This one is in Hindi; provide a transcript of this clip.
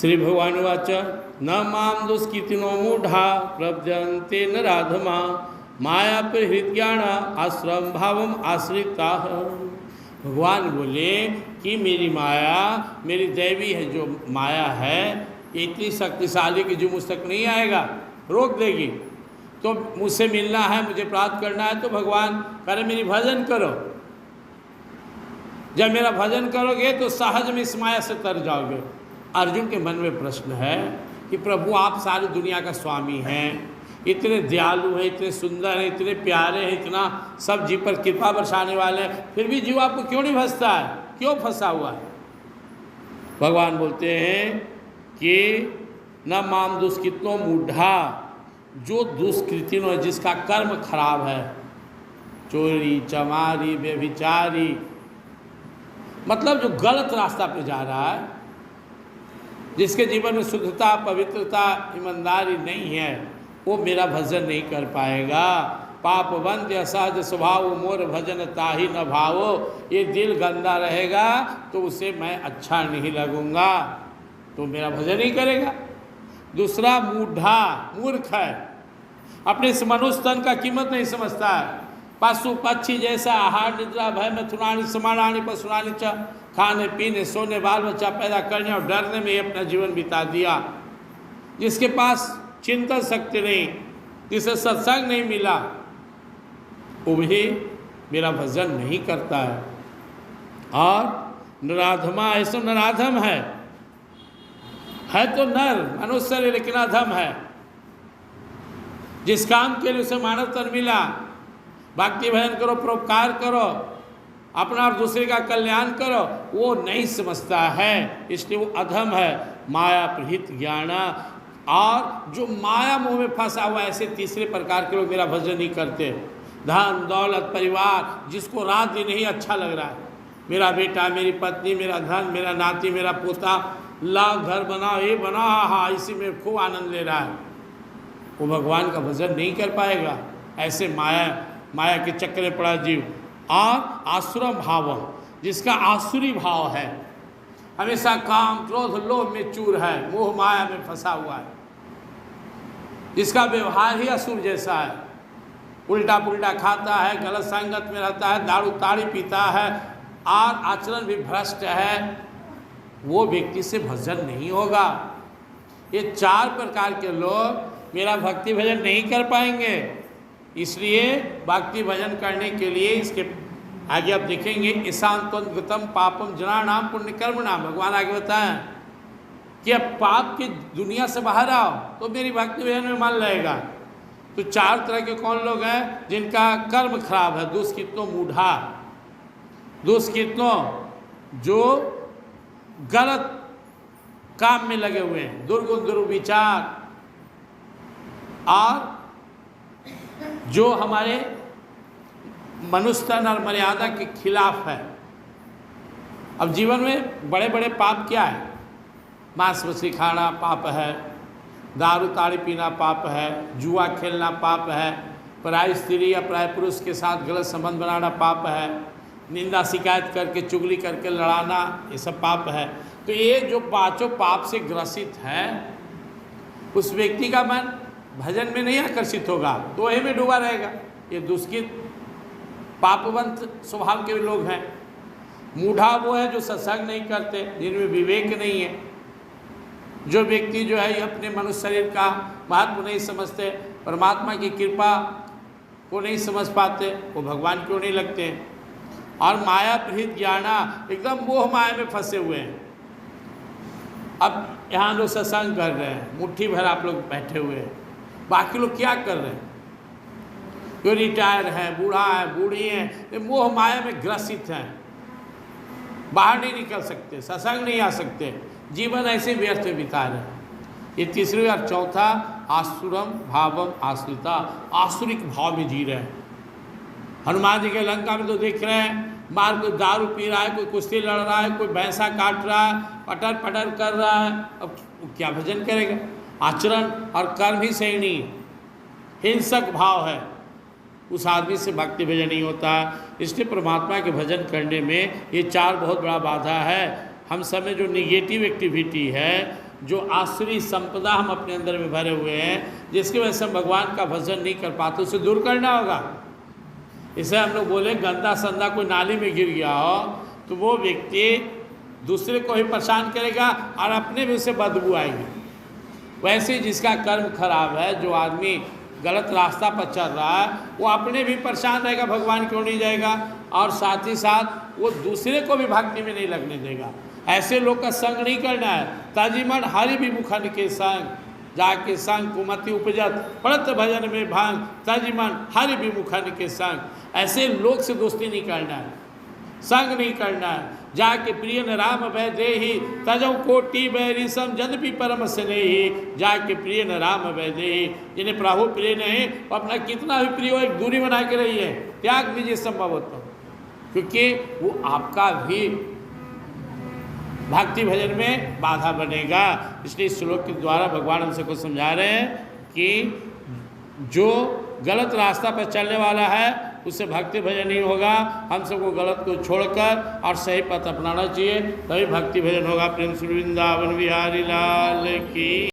श्री भगवान वाच न माम दुष्कृतिनो मूढ़ा प्रब्जन्ते न राधमा माया प्रहृज्ञान आश्रम भावम आश्रिता। भगवान बोले कि मेरी माया, मेरी दैवी है जो माया है, इतनी शक्तिशाली कि जो मुझ तक नहीं आएगा, रोक देगी। तो मुझसे मिलना है, मुझे प्राप्त करना है, तो भगवान कह रहे मेरी भजन करो। जब मेरा भजन करोगे तो सहज में इस माया से तर जाओगे। अर्जुन के मन में प्रश्न है कि प्रभु आप सारी दुनिया का स्वामी हैं, इतने दयालु हैं, इतने सुंदर हैं, इतने प्यारे हैं, इतना सब जीव पर कृपा बरसाने वाले हैं, फिर भी जीव आपको क्यों नहीं फंसता है, क्यों फंसा हुआ है? भगवान बोलते हैं कि न माम दुष्कृतो मूढ़ा, जो दुष्कृतिन है, जिसका कर्म खराब है, चोरी चमारी व्यभिचारी, मतलब जो गलत रास्ता पे जा रहा है, जिसके जीवन में शुद्धता पवित्रता ईमानदारी नहीं है, वो मेरा भजन नहीं कर पाएगा। पापवंत असहज स्वभाव मोर भजन ताहि न भावो, ये दिल गंदा रहेगा तो उसे मैं अच्छा नहीं लगूंगा, तो मेरा भजन नहीं करेगा। दूसरा मूढ़ा, मूर्ख है, अपने इस मनुष्य तन का कीमत नहीं समझता है। पशु पक्षी जैसा आहार निद्रा भय मथुरानी समानानी पशुरानी च, खाने पीने सोने बाल बच्चा पैदा करने और डरने में अपना जीवन बिता दिया। जिसके पास चिंतन शक्ति नहीं, जिसे सत्संग नहीं मिला, वो भी मेरा भजन नहीं करता है। और नराधमा, ऐसा नराधम है तो नर मनुष्य है लेकिन अधम है। जिस काम के लिए उसे मानव तन मिला, भक्ति भजन करो, परोपकार करो, अपना और दूसरे का कल्याण करो, वो नहीं समझता है, इसलिए वो अधम है। माया प्रहित ज्ञान, और जो माया मोह में फंसा हुआ, ऐसे तीसरे प्रकार के लोग मेरा भजन नहीं करते। धन दौलत परिवार, जिसको रात दिन ही अच्छा लग रहा है, मेरा बेटा मेरी पत्नी मेरा धन मेरा नाती मेरा पोता, लाओ घर बनाओ ये बनाओ, हाँ इसी में खूब आनंद ले रहा है, वो भगवान का भजन नहीं कर पाएगा। ऐसे माया के चक्कर में पड़ा जीव। और आसुरम भाव, जिसका आसुरी भाव है, हमेशा काम क्रोध लोभ में चूर है, मोह माया में फंसा हुआ है, जिसका व्यवहार ही असुर जैसा है, उल्टा पुल्टा खाता है, गलत संगत में रहता है, दारू ताड़ी पीता है और आचरण भी भ्रष्ट है, वो व्यक्ति से भजन नहीं होगा। ये चार प्रकार के लोग मेरा भक्ति भजन नहीं कर पाएंगे। इसलिए भक्ति भजन करने के लिए इसके आगे आप देखेंगे, ईशांतम पापम जनानाम पुण्य कर्म नाम, भगवान आगे बताएं कि अब पाप की दुनिया से बाहर आओ तो मेरी भक्ति भजन में मन लगेगा। तो चार तरह के कौन लोग हैं? जिनका कर्म खराब है, दुष्कृतो मूढ़ा, दुष्कृतो जो गलत काम में लगे हुए हैं, दुर्गुण दुर्विचार, और जो हमारे मनुष्य तन और मर्यादा के खिलाफ है। अब जीवन में बड़े बड़े पाप क्या है? मांस मछली खाना पाप है, दारू ताड़ी पीना पाप है, जुआ खेलना पाप है, पराई स्त्री या पराय पुरुष के साथ गलत संबंध बनाना पाप है, निंदा शिकायत करके चुगली करके लड़ाना, ये सब पाप है। तो ये जो पांचों पाप से ग्रसित है, उस व्यक्ति का मन भजन में नहीं आकर्षित होगा, तो वही में डूबा रहेगा। ये दुष्कृत पापवंत स्वभाव के लोग हैं। मूढ़ा वो है जो सत्संग नहीं करते, जिनमें विवेक नहीं है। जो व्यक्ति जो है अपने मनुष्य शरीर का महत्व नहीं समझते, परमात्मा की कृपा को नहीं समझ पाते, वो भगवान क्यों नहीं लगते हैं। और माया प्रहित ज्ञाना, एकदम मोह माया में फंसे हुए हैं। अब यहाँ लोग सत्संग कर रहे हैं, मुट्ठी भर आप लोग बैठे हुए हैं, बाकी लोग क्या कर रहे हैं? जो रिटायर है, बूढ़ा है, बूढ़ी है, ये मोह माया में ग्रसित हैं, बाहर नहीं निकल सकते, सत्संग नहीं आ सकते, जीवन ऐसे व्यर्थ में बिता रहे हैं। ये तीसरी और चौथा आसुरम भावम आश्रिता, आसुरिक भाव में जी रहे हैं। हनुमान जी के लंका में तो देख रहे हैं, बाहर कोई दारू पी रहा है, कोई कुश्ती लड़ रहा है, कोई भैंसा काट रहा है, पटर पटर कर रहा है, अब क्या भजन करेगा? आचरण और कर्म ही सही नहीं, हिंसक भाव है, उस आदमी से भक्ति भजन नहीं होता। इसलिए परमात्मा के भजन करने में ये चार बहुत बड़ा बाधा है। हम सब में जो निगेटिव एक्टिविटी है जो आसुरी संपदा हम अपने अंदर में भरे हुए हैं, जिसकी वजह से हम भगवान का भजन नहीं कर पाते, उसे दूर करना होगा। इसे हम लोग बोले गंदा संदा कोई नाली में गिर गया हो तो वो व्यक्ति दूसरे को ही परेशान करेगा और अपने भी उसे बदबू आएगी। वैसे जिसका कर्म खराब है, जो आदमी गलत रास्ता पर चल रहा है, वो अपने भी परेशान रहेगा, भगवान क्यों नहीं जाएगा, और साथ ही साथ वो दूसरे को भी भक्ति में नहीं लगने देगा। ऐसे लोग का संग नहीं करना है। ताजीमन हरि विमुखन के संग जाके संग कुमति उपजत पड़त भजन में भांग, ताजीमन हरि विमुखन के संग। ऐसे लोग से दोस्ती नहीं करना है, संग नहीं करना है। जाके प्रिय न राम भय देहि तजौ कोटि बैरी सम जदपि परम स्नेही। जाके प्रिय न राम भय देहि, जिन्हें प्रभु प्रिय नहीं, वो अपना कितना भी प्रिय हो एक दूरी बना के रहिए, त्याग दीजिए संभव हो तो, क्योंकि वो आपका भी भक्ति भजन में बाधा बनेगा। इसलिए इस श्लोक के द्वारा भगवान हमसे को समझा रहे हैं कि जो गलत रास्ता पर चलने वाला है उससे भक्ति भजन नहीं होगा। हम सबको गलत को छोड़कर और सही पथ अपनाना चाहिए, तभी भक्ति भजन होगा। प्रेम श्री वृंदावन बिहारी लाल की।